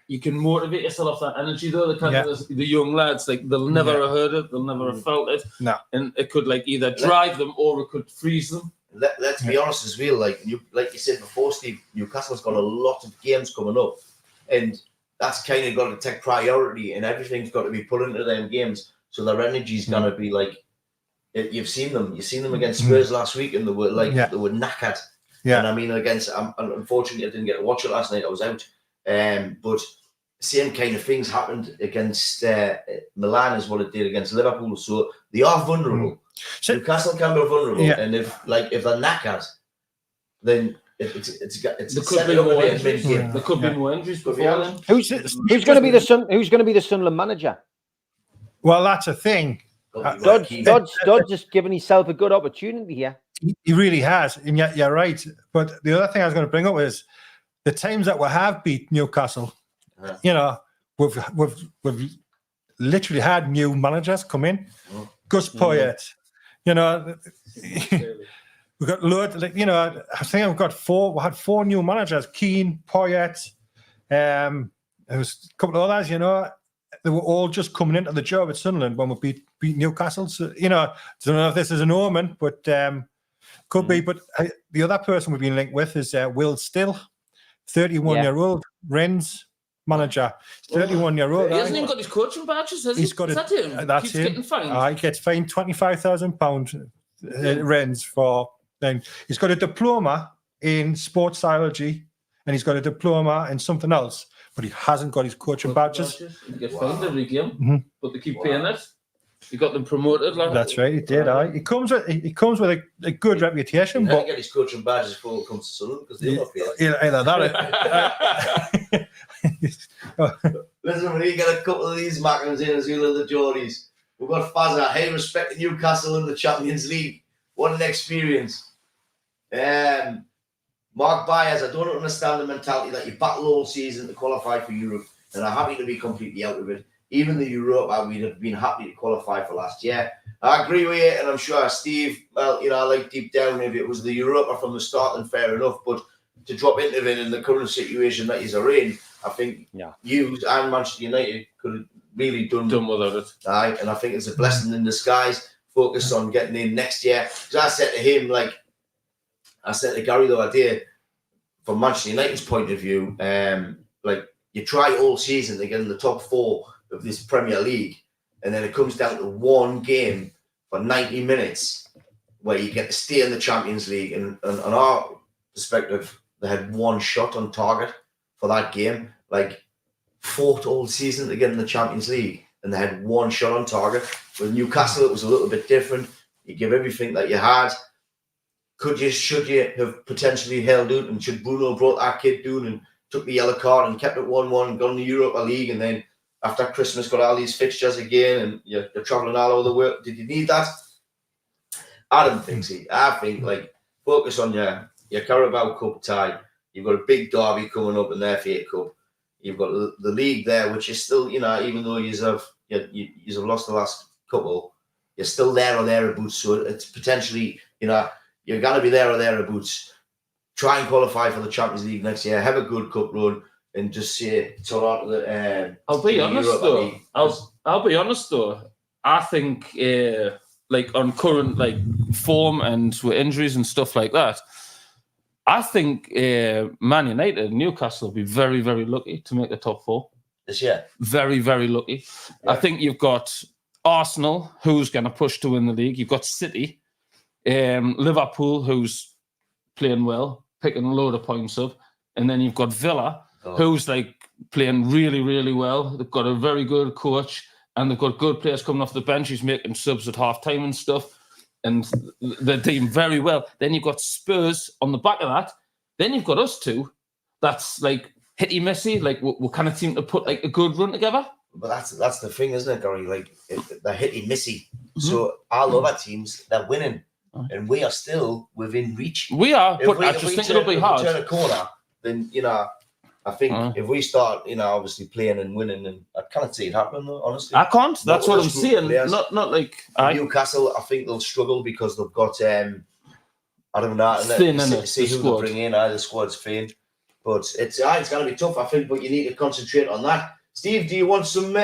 You can motivate yourself off that energy though. The young lads, like they'll never have heard it, they'll never have felt it. No. And it could like either drive them or it could freeze them. Let's be honest as well. Like you said before, Steve, Newcastle's got a lot of games coming up, and that's kind of got to take priority, and everything's got to be put into them games. So their energy's gonna be like. You've seen them against Spurs last week, and they were knackered. Yeah. And I mean, unfortunately, I didn't get to watch it last night. I was out. But same kind of things happened against Milan as what it did against Liverpool. So they are vulnerable. So, Newcastle can be vulnerable, and if they're knackered, then it's there could be more injuries. There could be more injuries before then. Who's going to be the Sunderland manager? Well, that's a thing. Dodd's just given himself a good opportunity here. He really has, and yet you're right. But the other thing I was going to bring up is the times that we have beat Newcastle. We've literally had new managers come in. Gus Poyet, we've got loads. I think we've got four. We had four new managers: Keane, Poyet. There was a couple of others. They were all just coming into the job at Sunderland when we beat Newcastle. So I don't know if this is an omen, but could be. But the other person we've been linked with is Will Still, 31-year-old Rennes manager. 31-year-old. He hasn't even got his coaching badges, has he? He's got is that him? That's him. Getting fined. He gets fined £25,000 Rennes for. Then he's got a diploma in sports psychology, and he's got a diploma in something else, but he hasn't got his coaching badges. He gets fined every game, but they keep paying it. He got them promoted. That's right, he did. He comes with a good reputation. But get his coaching badges before he comes to Sunderland because they'll not pay it. Either that. Listen, when you get a couple of these Mackems in as well as the Geordies, we've got Fazza. Hey, respect Newcastle in the Champions League. What an experience. Mark Byers, I don't understand the mentality that you battle all season to qualify for Europe and are happy to be completely out of it. Even the Europa, we'd have been happy to qualify for last year. I agree with you, and I'm sure Steve, deep down, if it was the Europa from the start, then fair enough. But to drop into it in the current situation that he's in, I think you and Manchester United could have really done without it. Aye, and I think it's a blessing in disguise. Focus on getting in next year. Because I said to him, I said to Gary the other day, from Manchester United's point of view, you try all season to get in the top four of this Premier League, and then it comes down to one game for 90 minutes where you get to stay in the Champions League. And on our perspective, they had one shot on target for that game, fought all season to get in the Champions League, and they had one shot on target. With Newcastle, it was a little bit different. You give everything that you had. Should you have potentially held out, and should Bruno brought that kid down and took the yellow card and kept it 1-1 and gone to Europa League, and then after Christmas got all these fixtures again and you're travelling all over the world? Did you need that? I don't think so. I think focus on your Carabao Cup tie. You've got a big derby coming up in the FA Cup. You've got the league there, which is still, even though you've lost the last couple, you're still there or thereabouts. So it's potentially, you're going to be there or thereabouts. Try and qualify for the Champions League next year. Have a good cup run, and just say Toronto. I'll be honest though. I'll be honest though. I think on current form and with injuries and stuff like that, I think Man United and Newcastle will be very, very lucky to make the top four this year. Very, very lucky. Yeah. I think you've got Arsenal, who's going to push to win the league. You've got City, Liverpool, who's playing well, picking a load of points up. And then you've got Villa, Oh. who's like playing really, really well. They've got a very good coach and they've got good players coming off the bench who's making subs at half time and stuff. And they're doing very well. Then you've got Spurs on the back of that. Then you've got us two. That's like hitty-missy. Like we're kind of team to put like a good run together. But that's the thing, isn't it, Gary? Like they're hitty-missy. So our other teams, they're winning. And we are still within reach. We are, but I just think it'll be hard. If we turn a corner, then, I think if we start, obviously playing and winning, and I can't see it happening, honestly. I can't. That's what I'm saying. Players. Not like Newcastle. I think they'll struggle because they've got I don't know. Thin, see who they bring in. The squad's thin, but it's going to be tough. I think, but you need to concentrate on that. Steve, do you want some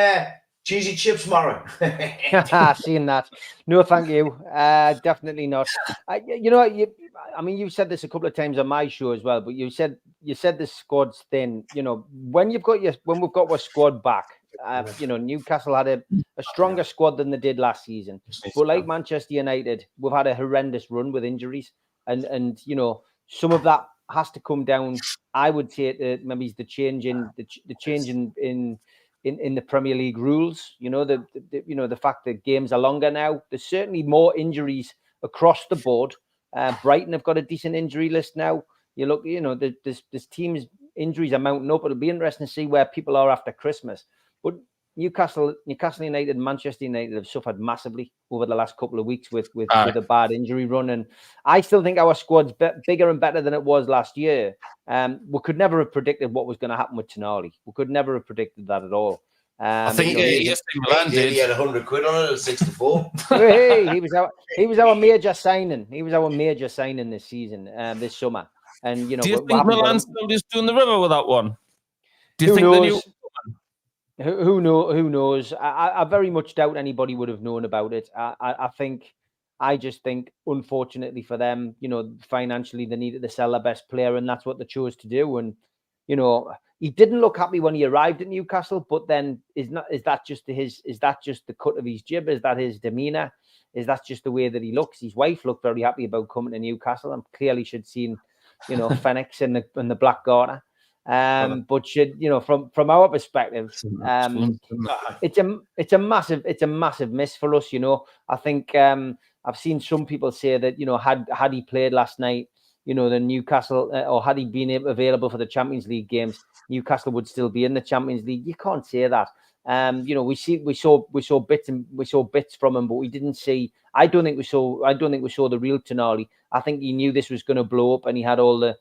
cheesy chips, Mara? Seeing that. No, thank you. Definitely not. You've said this a couple of times on my show as well, but you said the squad's thin. When we've got our squad back, Newcastle had a stronger squad than they did last season. But like Manchester United, we've had a horrendous run with injuries, and some of that has to come down. I would say maybe the change in the Premier League rules. The fact that games are longer now. There's certainly more injuries across the board. Brighton have got a decent injury list now. You look, there's teams' injuries are mounting up. It'll be interesting to see where people are after Christmas. But Newcastle United and Manchester United have suffered massively over the last couple of weeks with a bad injury run. And I still think our squad's bigger and better than it was last year. We could never have predicted what was going to happen with Tonali. We could never have predicted that at all. I think he had 100 quid on it at 64. Hey, he was our major signing. He was our major signing this season, this summer. And do you think Milan's still just doing the river with that one? Do you think knows? Who knows? I very much doubt anybody would have known about it. I just think, unfortunately for them, financially they needed to sell their best player, and that's what they chose to do. And he didn't look happy when he arrived at Newcastle. But then, is that just the cut of his jib? Is that his demeanour? Is that just the way that he looks? His wife looked very happy about coming to Newcastle, and clearly she'd seen, Phoenix in the Black Garter. But from our perspective, it's a massive miss for us. I think I've seen some people say that had he played last night, the Newcastle or had he been available for the Champions League games, Newcastle would still be in the Champions League. You can't say that. We saw bits from him, but we didn't see. I don't think we saw the real Tonali. I think he knew this was going to blow up, and he had all the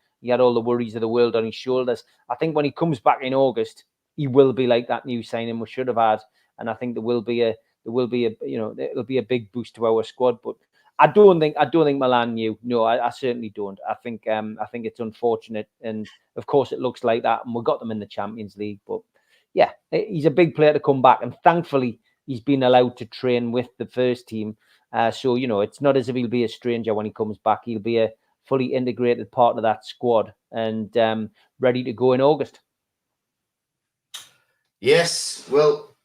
worries of the world on his shoulders. I think when he comes back in August, he will be like that new signing we should have had, and I think it'll be a big boost to our squad. But I don't think Milan knew. No, I certainly don't. I think it's unfortunate, and of course it looks like that, and we got them in the Champions League. But yeah, he's a big player to come back, and thankfully he's been allowed to train with the first team. So it's not as if he'll be a stranger when he comes back. He'll be a fully integrated part of that squad and ready to go in August. Yes, well,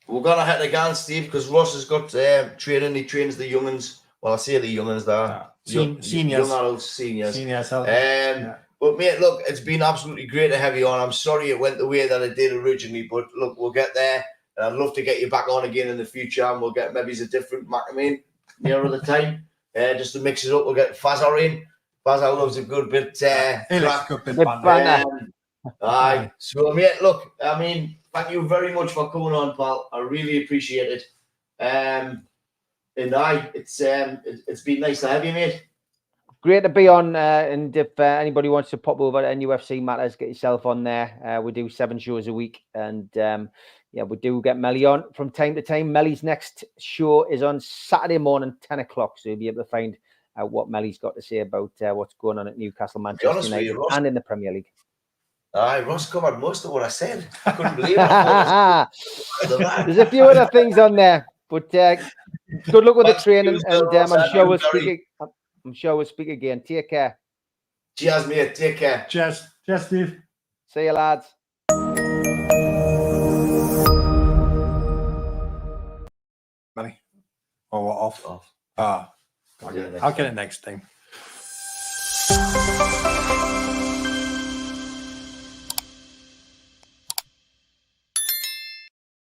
we're going to have to go on, Steve, because Ross has got training. He trains the young'uns. Well, I say the young'uns there. Seniors. Young adults, seniors. Yeah. But, mate, look, it's been absolutely great to have you on. I'm sorry it went the way that it did originally, but, look, we'll get there. And I'd love to get you back on again in the future, and we'll get maybe a different Mackem nearer the time. Just to mix it up, we'll get Fazar in. Fazar loves a good bit. Aye. So, mate, look, thank you very much for coming on, pal. I really appreciate it. And it's been nice to have you, mate. Great to be on. And if anybody wants to pop over to NFC Matters, get yourself on there. We do 7 shows a week, and we do get Melly on from time to time. Melly's next show is on Saturday morning, 10 o'clock. So you'll be able to find out what Melly's got to say about what's going on at Newcastle, Manchester United, and in the Premier League. Aye, Ross covered most of what I said. I couldn't believe it. There's a few other things on there, but good luck with the training, and I'm sure we'll speak again. Take care. Cheers, mate. Take care. Cheers, Steve. See you, lads. Money. Oh, off. I'll get it next time.